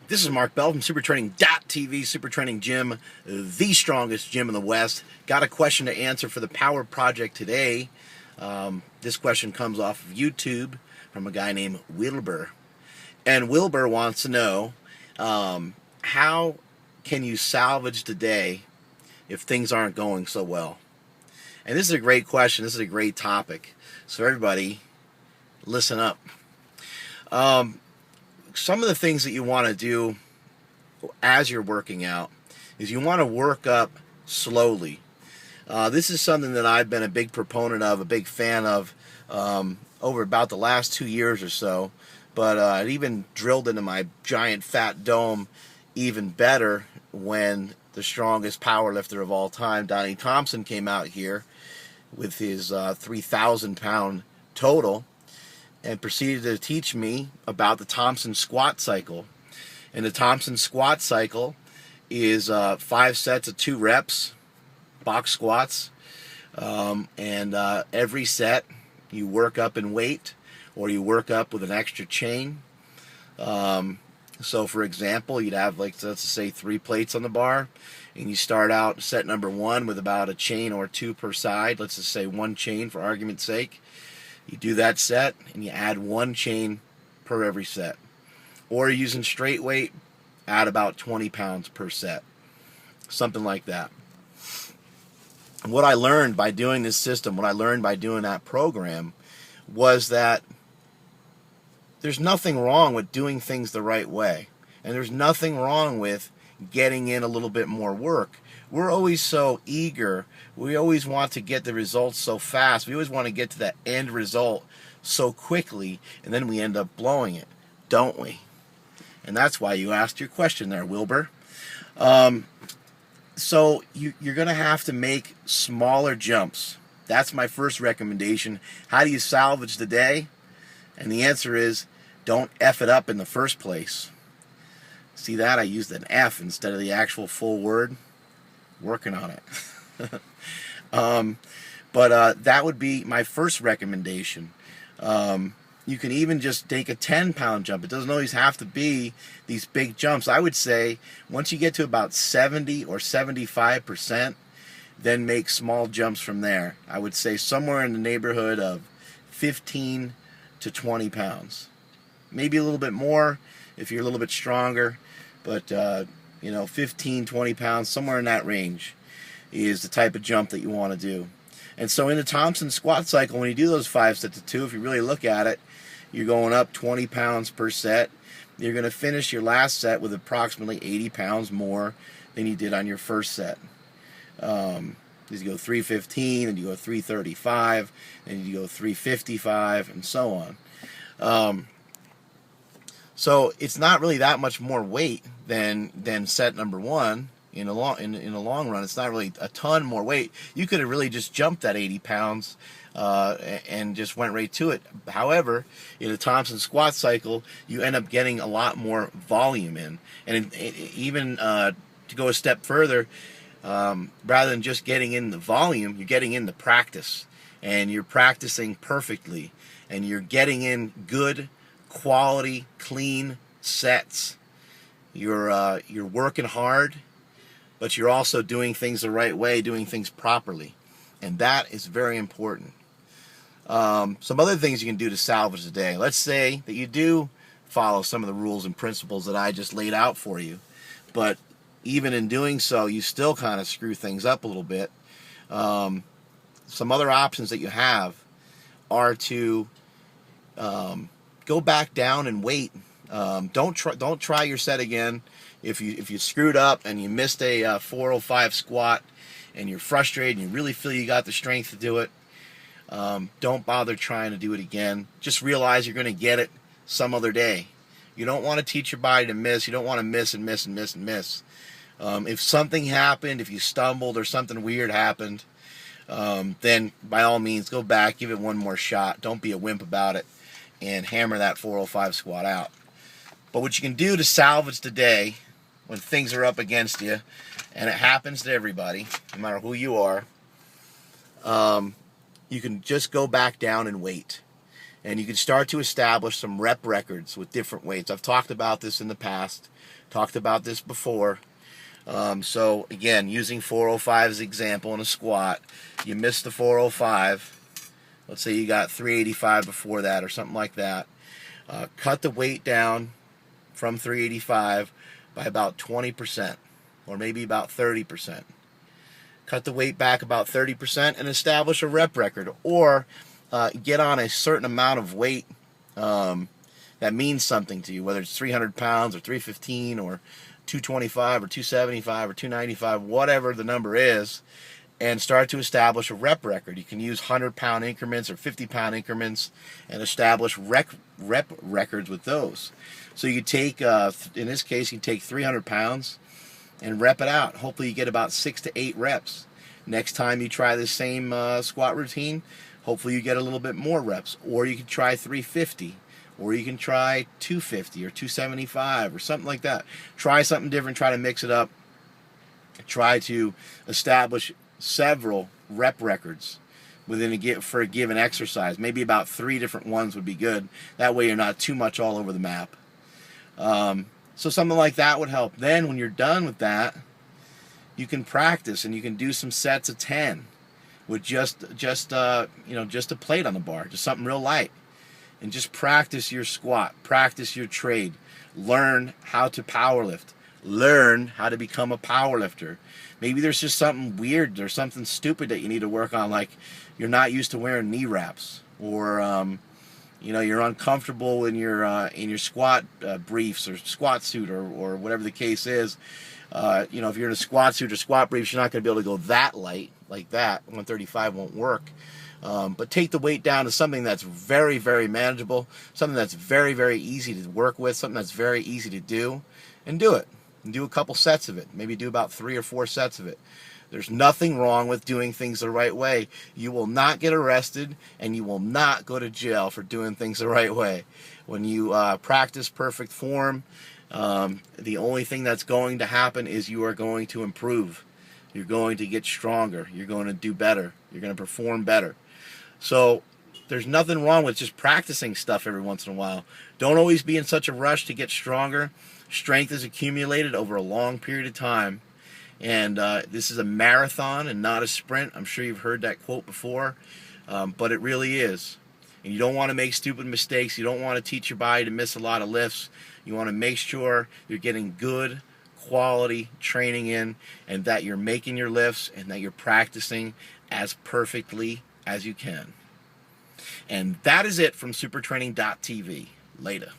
This is Mark Bell from SuperTraining.tv, Super Training Gym, the strongest gym in the West. Got a question to answer for the Power Project today. This question comes off of YouTube from a guy named Wilbur. And Wilbur wants to know, how can you salvage the day if things aren't going so well? And this is a great question. This is a great topic. So everybody, listen up. Some of the things that you want to do as you're working out is you want to work up slowly. This is something that I've been a big proponent of, a big fan of over about the last 2 years or so. But it even drilled into my giant fat dome even better when the strongest power lifter of all time, Donnie Thompson, came out here with his 3,000 pound total and proceeded to teach me about the Thompson squat cycle. And the Thompson squat cycle is 5 sets of 2 reps, box squats, and every set you work up in weight or you work up with an extra chain. So for example, you'd have, like, let's say 3 plates on the bar, and you start out set number 1 with about a chain or 2 per side. Let's just say 1 chain for argument's sake. You do that set, and you add 1 chain per every set. Or using straight weight, add about 20 pounds per set. Something like that. What I learned by doing this system, what I learned by doing that program, was that there's nothing wrong with doing things the right way. And there's nothing wrong with getting in a little bit more work. We're always so eager. We always want to get the results so fast. We always want to get to that end result so quickly, and then we end up blowing it, don't we? And that's why you asked your question there, Wilbur. So you're going to have to make smaller jumps. That's my first recommendation. How do you salvage the day? And the answer is, don't F it up in the first place. See that? I used an F instead of the actual full word. Working on it. But that would be my first recommendation. You can even just take a 10-pound jump. It doesn't always have to be these big jumps. I would say once you get to about 70 or 75%, then make small jumps from there. I would say somewhere in the neighborhood of 15 to 20 pounds. Maybe a little bit more if you're a little bit stronger, but 15, 20 pounds, somewhere in that range is the type of jump that you want to do. And so in the Thompson squat cycle, when you do those 5 sets of 2, if you really look at it, you're going up 20 pounds per set. You're going to finish your last set with approximately 80 pounds more than you did on your first set. You go 315, and you go 335, and you go 355, and so on. So it's not really that much more weight than set number 1 in the long run. It's not really a ton more weight. You could have really just jumped that 80 pounds and just went right to it. However, in the Thompson squat cycle, you end up getting a lot more volume in. And even to go a step further, rather than just getting in the volume, you're getting in the practice. And you're practicing perfectly. And you're getting in good, quality, clean sets. You're working hard, but you're also doing things the right way, doing things properly. And that is very important. Some other things you can do to salvage the day. Let's say that you do follow some of the rules and principles that I just laid out for you, but even in doing so, you still kind of screw things up a little bit. Some other options that you have are to go back down and wait. Don't try your set again. If you screwed up and you missed a 405 squat and you're frustrated and you really feel you got the strength to do it, don't bother trying to do it again. Just realize you're going to get it some other day. You don't want to teach your body to miss. You don't want to miss and miss and miss and miss. If something happened, if you stumbled or something weird happened, then by all means go back, give it one more shot. Don't be a wimp about it and hammer that 405 squat out. But what you can do to salvage the day when things are up against you, and it happens to everybody, no matter who you are, you can just go back down and wait. And you can start to establish some rep records with different weights. I've talked about this in the past, talked about this before. So again, using 405 as an example in a squat, you missed the 405. Let's say you got 385 before that or something like that. Cut the weight down from 385 by about 20% or maybe about 30%. Cut the weight back about 30% and establish a rep record, or get on a certain amount of weight that means something to you, whether it's 300 pounds or 315 or 225 or 275 or 295, whatever the number is, and start to establish a rep record. You can use 100-pound increments or 50-pound increments and establish rep records with those. So you take, in this case, you take 300 pounds and rep it out. Hopefully you get about 6 to 8 reps. Next time you try the same squat routine, hopefully you get a little bit more reps. Or you can try 350, or you can try 250 or 275 or something like that. Try something different, try to mix it up. Try to establish several rep records for a given exercise. Maybe about 3 different ones would be good. That way you're not too much all over the map. So something like that would help. Then when you're done with that, you can practice and you can do some sets of 10 with just a plate on the bar, just something real light, and just practice your squat, practice your trade, learn how to power lift, learn how to become a power lifter. Maybe there's just something weird or something stupid that you need to work on, like you're not used to wearing knee wraps, or you're uncomfortable in your squat briefs or squat suit or whatever the case is. If you're in a squat suit or squat briefs, you're not going to be able to go that light like that. 135 won't work. But take the weight down to something that's very, very manageable, something that's very, very easy to work with, something that's very easy to do, and do it. And do a couple sets of it. Maybe do about 3 or 4 sets of it. There's nothing wrong with doing things the right way. You will not get arrested, and you will not go to jail for doing things the right way. When you practice perfect form, the only thing that's going to happen is you are going to improve. You're going to get stronger. You're going to do better. You're going to perform better. So there's nothing wrong with just practicing stuff every once in a while. Don't always be in such a rush to get stronger. Strength is accumulated over a long period of time. And this is a marathon and not a sprint. I'm sure you've heard that quote before, but it really is. And you don't want to make stupid mistakes. You don't want to teach your body to miss a lot of lifts. You want to make sure you're getting good quality training in, and that you're making your lifts and that you're practicing as perfectly as you can. And that is it from supertraining.tv. Later.